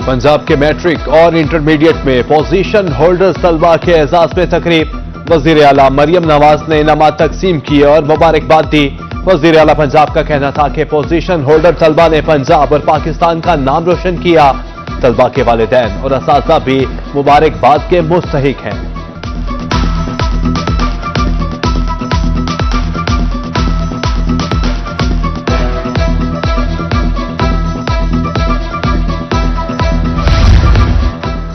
पंजाब के मैट्रिक और इंटरमीडिएट में पोजीशन होल्डर्स तलबा के एजाज में तकरीब। वजीर आला मरियम नवाज ने इनामात तकसीम किए और मुबारकबाद दी। वजीर आला पंजाब का कहना था कि पोजीशन होल्डर तलबा ने पंजाब और पाकिस्तान का नाम रोशन किया। तलबा के वालिदैन और असातिज़ा भी मुबारकबाद के मुस्तहिक हैं।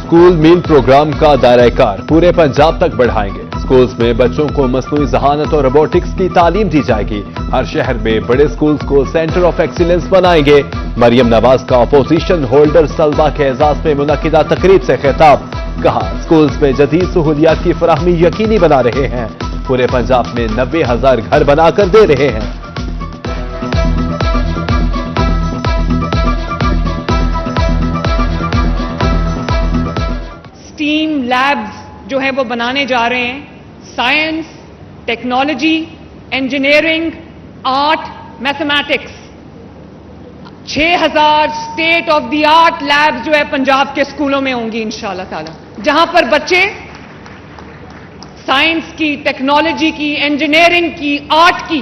स्कूल मील प्रोग्राम का दायरा-ए-कार पूरे पंजाब तक बढ़ाएंगे। स्कूल्स में बच्चों को मसनूई ज़हानत और रोबोटिक्स की तालीम दी जाएगी। हर शहर में बड़े स्कूल्स को सेंटर ऑफ एक्सीलेंस बनाएंगे। मरियम नवाज का अपोजिशन होल्डर तलबा के एजाज में मुनक्किदा तकरीब से खिताब। कहा, स्कूल्स में जदीद सहूलियात की फराहमी यकीनी बना रहे हैं। पूरे पंजाब में 90,000 घर बनाकर दे रहे हैं। स्टीम लैब्स जो है वो बनाने जा रहे हैं। Science, technology, engineering, art, mathematics, 6,000 state of the art labs जो है पंजाब के स्कूलों में होंगी इंशाअल्लाह ताला, जहां पर बच्चे साइंस की, टेक्नोलॉजी की, इंजीनियरिंग की, आर्ट की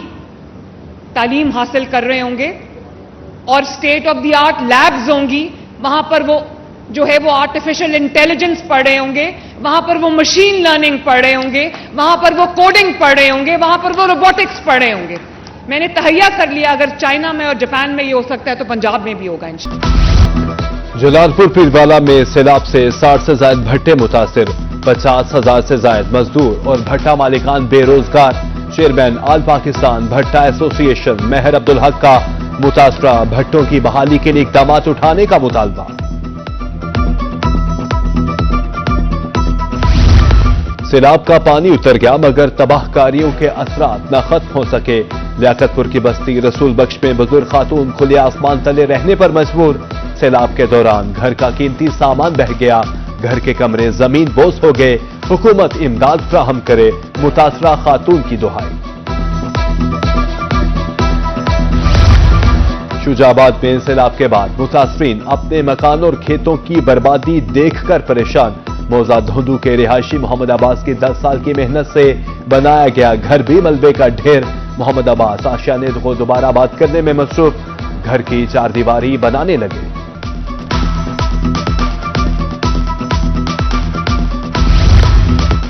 तालीम हासिल कर रहे होंगे। और state of the art labs होंगी, वहां पर वो जो है वो आर्टिफिशियल इंटेलिजेंस पढ़ रहे होंगे, वहां पर वो मशीन लर्निंग पढ़ रहे होंगे, वहां पर वो कोडिंग पढ़ रहे होंगे, वहां पर वो रोबोटिक्स पढ़ रहे होंगे। मैंने तहैया कर लिया, अगर चाइना में और जापान में ये हो सकता है तो पंजाब में भी होगा इंशाअल्लाह। जलालपुर पीरवाला में सैलाब से 60 से ज्यादा भट्टे मुतासिर, 50,000 से ज्यादा मजदूर और भट्टा मालिकान बेरोजगार। चेयरमैन ऑल पाकिस्तान भट्टा एसोसिएशन मेहर अब्दुल हक का मुतासरा भट्टों की बहाली के लिए इकदाम उठाने का मुतालबा। सैलाब का पानी उतर गया मगर तबाहकारियों के असरात न खत्म हो सके। लियाकतपुर की बस्ती रसूल बख्श में बुजुर्ग खातून खुले आसमान तले रहने पर मजबूर। सैलाब के दौरान घर का कीमती सामान बह गया, घर के कमरे जमीन बोझ हो गए। हुकूमत इमदाद फ्राहम करे, मुतासरा खातून की दुहाई। शुजाबाद में सैलाब के बाद मुतासरीन अपने मकान और खेतों की बर्बादी देखकर परेशान। मौजा धोंदू के रिहायशी मोहम्मद अब्बास की 10 साल की मेहनत से बनाया गया घर भी मलबे का ढेर। मोहम्मद अब्बास आशियाने को दोबारा आबाद करने में मसरूफ, घर की 4 दीवारी बनाने लगे।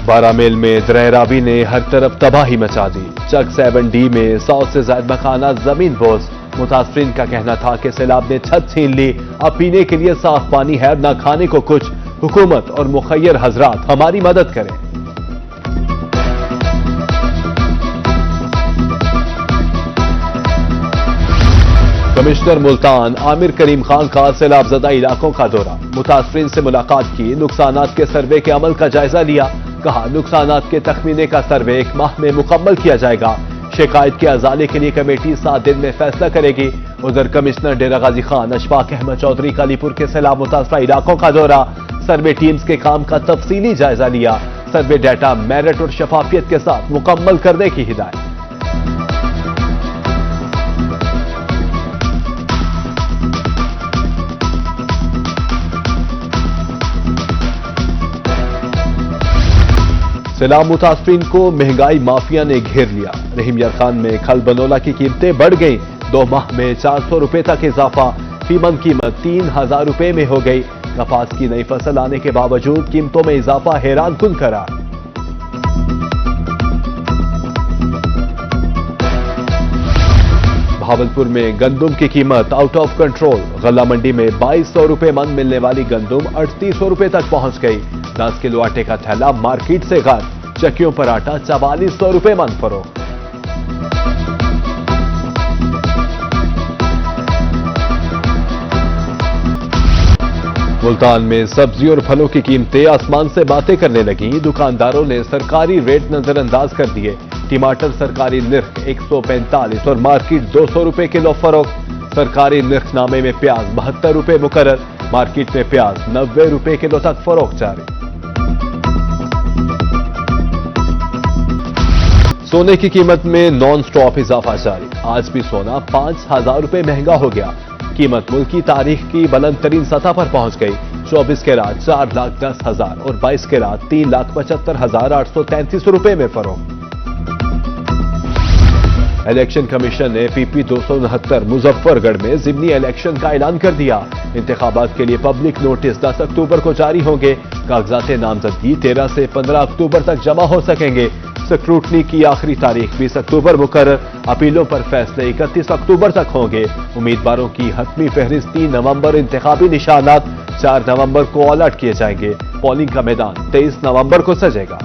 बारामेल में दरहरावी ने हर तरफ तबाही मचा दी। चक 7D में 100 से ज्यादा मकाना जमीन बोझ। मुतासरीन का कहना था कि सैलाब ने छत छीन ली, अब पीने के लिए साफ पानी है न खाने को कुछ। हुकूमत और मुखय्यर हजरात हमारी मदद करें। कमिश्नर मुल्तान आमिर करीम खान का सैलाब ज़दा इलाकों का दौरा। मुतासरीन से मुलाकात की, नुकसानात के सर्वे के अमल का जायजा लिया। कहा, नुकसानात के तखमीने का सर्वे 1 माह में मुकम्मल किया जाएगा। शिकायत के अजाले के लिए कमेटी 7 दिन में फैसला करेगी। उधर कमिश्नर डेरा गाजी खान अशफाक अहमद चौधरी कालीपुर के सैलाब मुतासरा इलाकों का दौरा। सर्वे टीम्स के काम का तफसीली जायजा लिया। सर्वे डाटा मेरिट और शफाफियत के साथ मुकम्मल करने की हिदायत। सैलाब मुतासरीन को महंगाई माफिया ने घेर लिया। रहीम यार खान में खल बनोला की कीमतें बढ़ गईं। 2 माह में 400 रुपए तक इजाफा। फीमन कीमत 3,000 रुपए में हो गई। कपास की नई फसल आने के बावजूद कीमतों में इजाफा हैरान कुन करार। भावलपुर में गंदुम की कीमत आउट ऑफ कंट्रोल। गल्ला मंडी में 2200 रुपए मन मिलने वाली गंदुम 3800 रुपए तक पहुंच गई। 10 किलो आटे का थैला मार्केट से गायब। चक्कियों पर आटा 4400 रुपए मन फरोख्त। मुल्तान में सब्जी और फलों की कीमतें आसमान से बातें करने लगी। दुकानदारों ने सरकारी रेट नजरअंदाज कर दिए। टमाटर सरकारी निर्ख 145 और मार्केट 200 रुपए किलो फरोख्त। सरकारी निर्खनामे में प्याज 72 रुपए मुकर्रर। मार्केट में प्याज 90 रुपए किलो तक फरोख्त जारी। सोने की कीमत में नॉन स्टॉप इजाफा जारी। आज भी सोना 5,000 रुपए महंगा हो गया। कीमत मुल्क की तारीख की बुलंद तरीन सतह पर पहुंच गई। 24 कैरात 4,10,000 और 22 कैरात 3,75,833 रुपए में फरोख्त। इलेक्शन कमीशन ने PP 269 मुजफ्फरगढ़ में जिमनी इलेक्शन का ऐलान कर दिया। इंतखाबात के लिए पब्लिक नोटिस 10 अक्टूबर को जारी होंगे। कागजात नामजदगी 13 से 15 अक्टूबर तक जमा हो सकेंगे। स्क्रूटनी की आखिरी तारीख 20 अक्टूबर मुकर्रर। अपीलों पर फैसले 31 अक्टूबर तक होंगे। उम्मीदवारों की हतमी फहरिस्त 3 नवंबर, इंतखाबी निशानात 4 नवंबर को अलर्ट किए जाएंगे। पोलिंग का मैदान 23 नवंबर को सजेगा।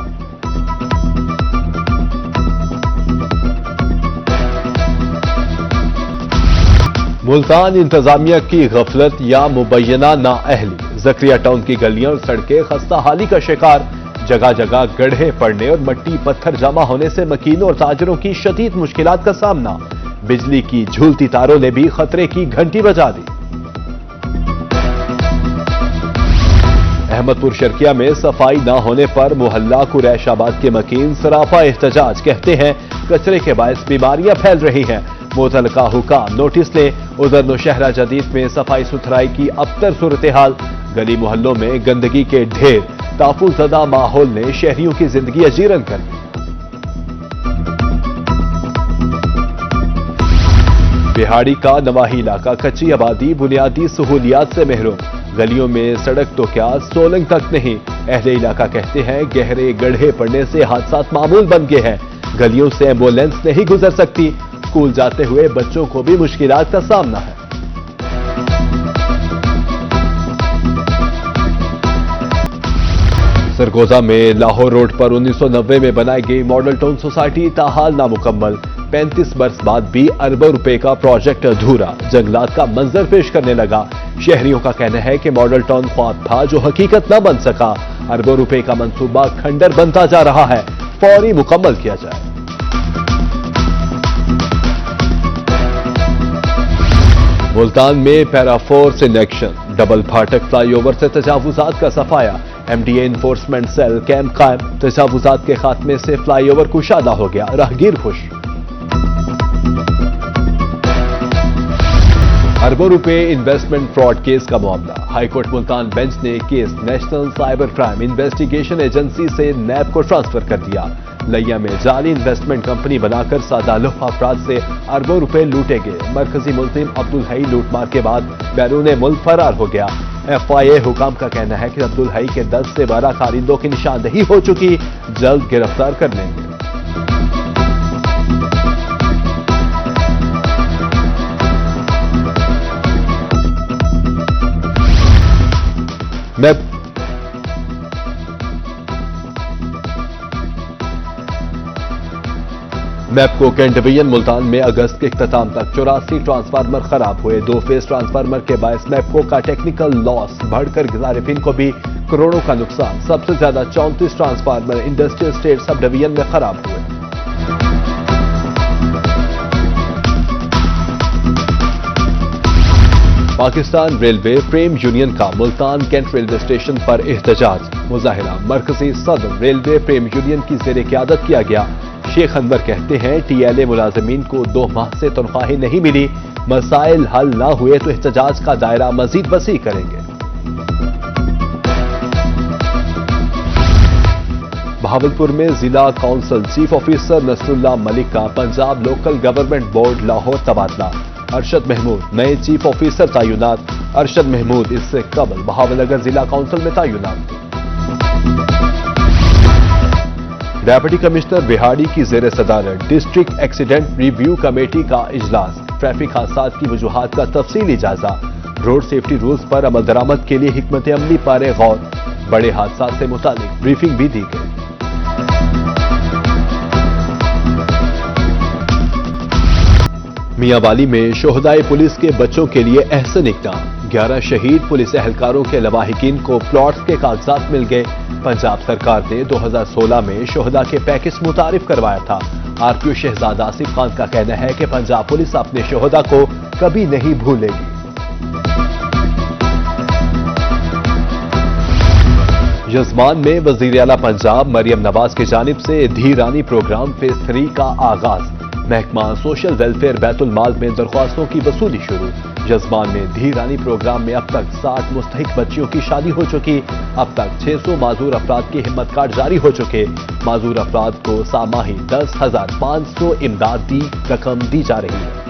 मुल्तान इंतजामिया की गफलत या मुबैना नाअहली। जकरिया टाउन की गलियां और सड़कें खस्ता हाली का शिकार। जगह जगह गड्ढे पड़ने और मट्टी पत्थर जमा होने से मकीनों और ताजरों की शदीद मुश्किलात का सामना। बिजली की झूलती तारों ने भी खतरे की घंटी बजा दी। अहमदपुर शर्किया में सफाई न होने पर मोहल्ला कुरैशाबाद के मकीन सरापा एहतजाज। कहते हैं कचरे के बायस बीमारियां फैल रही हैं। मुतलका हुकाम नोटिस ले। उधर नौशहरा जदीद में सफाई सुथराई की अबतर सूरत हाल। गली मोहल्लों में गंदगी के ढेर। ताफुज़दा माहौल ने शहरियों की जिंदगी अजीरन कर दी। बिहाड़ी का नवाही इलाका कच्ची आबादी बुनियादी सहूलियात से महरूम। गलियों में सड़क तो क्या सोलंग तक नहीं। अहले इलाका कहते हैं गहरे गड्ढे पड़ने से हादसात मामूल बन गए हैं। गलियों से एम्बुलेंस नहीं गुजर सकती। स्कूल जाते हुए बच्चों को भी मुश्किलात का सामना है। सरगोजा में लाहौर रोड पर 1990 में बनाई गई मॉडल टाउन सोसाइटी ताहाल नामुकम्मल। 35 बरस बाद भी अरबों रुपए का प्रोजेक्ट अधूरा। जंगलात का मंजर पेश करने लगा। शहरियों का कहना है कि मॉडल टाउन ख्वाब था जो हकीकत न बन सका। अरबों रुपए का मंसूबा खंडर बनता जा रहा है। फौरी मुकम्मल किया जाए। मुल्तान में पैराफोर्स इन एक्शन। डबल फाटक फ्लाईओवर से तजावुजात का सफाया। MDA इन्फोर्समेंट सेल कैंप कायम। तजावुजात के खात्मे से फ्लाईओवर कुशादा हो गया। राहगीर खुश। अरबों रुपए इन्वेस्टमेंट फ्रॉड केस का मामला। हाईकोर्ट मुल्तान बेंच ने case national cyber crime investigation agency से नैब को ट्रांसफर कर दिया। लिया में जाली इन्वेस्टमेंट कंपनी बनाकर सादालुह अफराद से अरबों रुपए लूटे गए। मरकजी मुल्जिम अब्दुल हई लूटमार के बाद बैरून मुल्क फरार हो गया। FIA हुकाम का कहना है कि अब्दुल हई के 10 से 12 कारिंदों की निशानदही हो चुकी। जल्द गिरफ्तार कर लेंगे। मैपको कैंट डिवीजन मुल्तान में अगस्त के इख्तिताम तक 84 ट्रांसफार्मर खराब हुए। 2 फेज ट्रांसफार्मर के बायस मैपको का टेक्निकल लॉस बढ़कर गिजारिफिन को भी करोड़ों का नुकसान। सबसे ज्यादा 34 transformer industrial state sub division में खराब हुए। पाकिस्तान रेलवे प्रेम यूनियन का मुल्तान कैंट रेलवे स्टेशन पर एहतजाज। मुजाहिरा मरकजी सदर रेलवे प्रेम यूनियन की जेर क़यादत किया गया। शेख अनवर कहते हैं TLA मुलाजमीन को 2 माह से तनख्वाहें नहीं मिली। मसाइल हल ना हुए तो एहतजाज का दायरा मजीद वसी करेंगे। बहावलपुर में जिला council chief officer Nasrullah Malik का Punjab local government board Lahore तबादला। अरशद महमूद नए चीफ ऑफिसर तैनात। अरशद महमूद इससे कबल बहावलनगर जिला काउंसिल में तैनात थे। डेप्यूटी कमिश्नर बिहाड़ी की जेर सदारत डिस्ट्रिक्ट एक्सीडेंट रिव्यू कमेटी का इजलास। ट्रैफिक हादसात की वजूहात का तफसीली जायजा। रोड सेफ्टी रूल्स पर अमल दरामद के लिए हिकमत अमली पर गौर। बड़े हादसात से मुतालिक ब्रीफिंग भी दी गई। मियांवाली में शोहदाए पुलिस के बच्चों के लिए एहसन इक़दाम। 11 शहीद पुलिस एहलकारों के लवाहिकीन को प्लॉट्स के कागजात मिल गए। पंजाब सरकार ने 2016 में शोहदा के पैकेज मुतारिफ करवाया था। RPO शहजादा आसिफ खान का कहना है कि पंजाब पुलिस अपने शोहदा को कभी नहीं भूलेगी। यजमान में वजीर आला पंजाब मरियम नवाज की जानिब से धीरानी प्रोग्राम फेज 3 का आगाज। महकमा सोशल वेलफेयर बैतुल माल में दरख्वास्तों की वसूली शुरू। یزمان میں دھی رانی پروگرام میں اب تک 60 مستحق بچیوں کی شادی ہو چکی. اب تک 600 معذور افراد کے ہمت کارڈ جاری ہو چکے. معذور افراد کو ساماہی 10,500 امدادی رقم دی جا رہی ہے.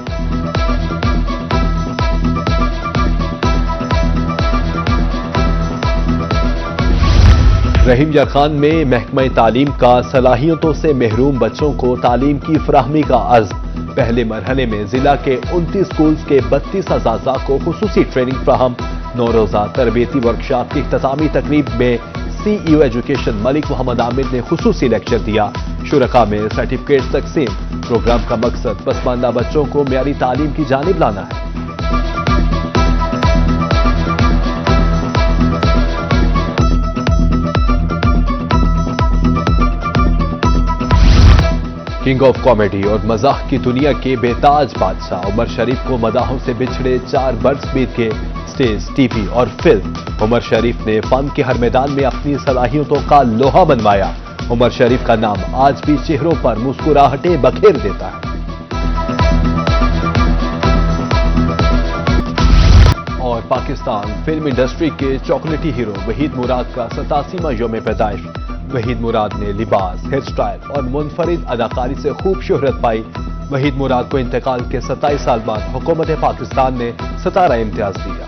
رحیم یار خان میں محکمہ تعلیم کا صلاحیتوں سے محروم بچوں کو تعلیم کی فراہمی کا عزم. پہلے مرحلے میں ضلع کے 29 سکولز کے 32 اساتذہ کو خصوصی ٹریننگ فراہم. 9 روزہ تربیتی ورکشاپ کی اختتامی تقریب میں سی ای او ایجوکیشن ملک محمد عامر نے خصوصی لیکچر دیا. شرکاء میں سرٹیفکیٹ تقسیم. پروگرام کا مقصد پسماندہ بچوں کو معیاری تعلیم کی جانب لانا ہے. کنگ آف کامیڈی اور مزاح کی دنیا کے بے تاج بادشاہ عمر شریف کو مداحوں سے بچھڑے 4 برس بیت گئے. سٹیج، ٹی وی اور فلم عمر شریف نے فن کے ہر میدان میں اپنی صلاحیتوں کا لوہا بنوایا. عمر شریف کا نام آج بھی چہروں پر مسکراہٹیں بکھیر دیتا ہے. اور پاکستان فلم انڈسٹری کے چاکلیٹی ہیرو وحید مراد کا 87واں یوم پیدائش. وحید مراد نے لباس، ہیئر سٹائل اور منفرد اداکاری سے خوب شہرت پائی. وحید مراد کو انتقال کے 27 سال بعد حکومت پاکستان نے 17 امتیاز دیا.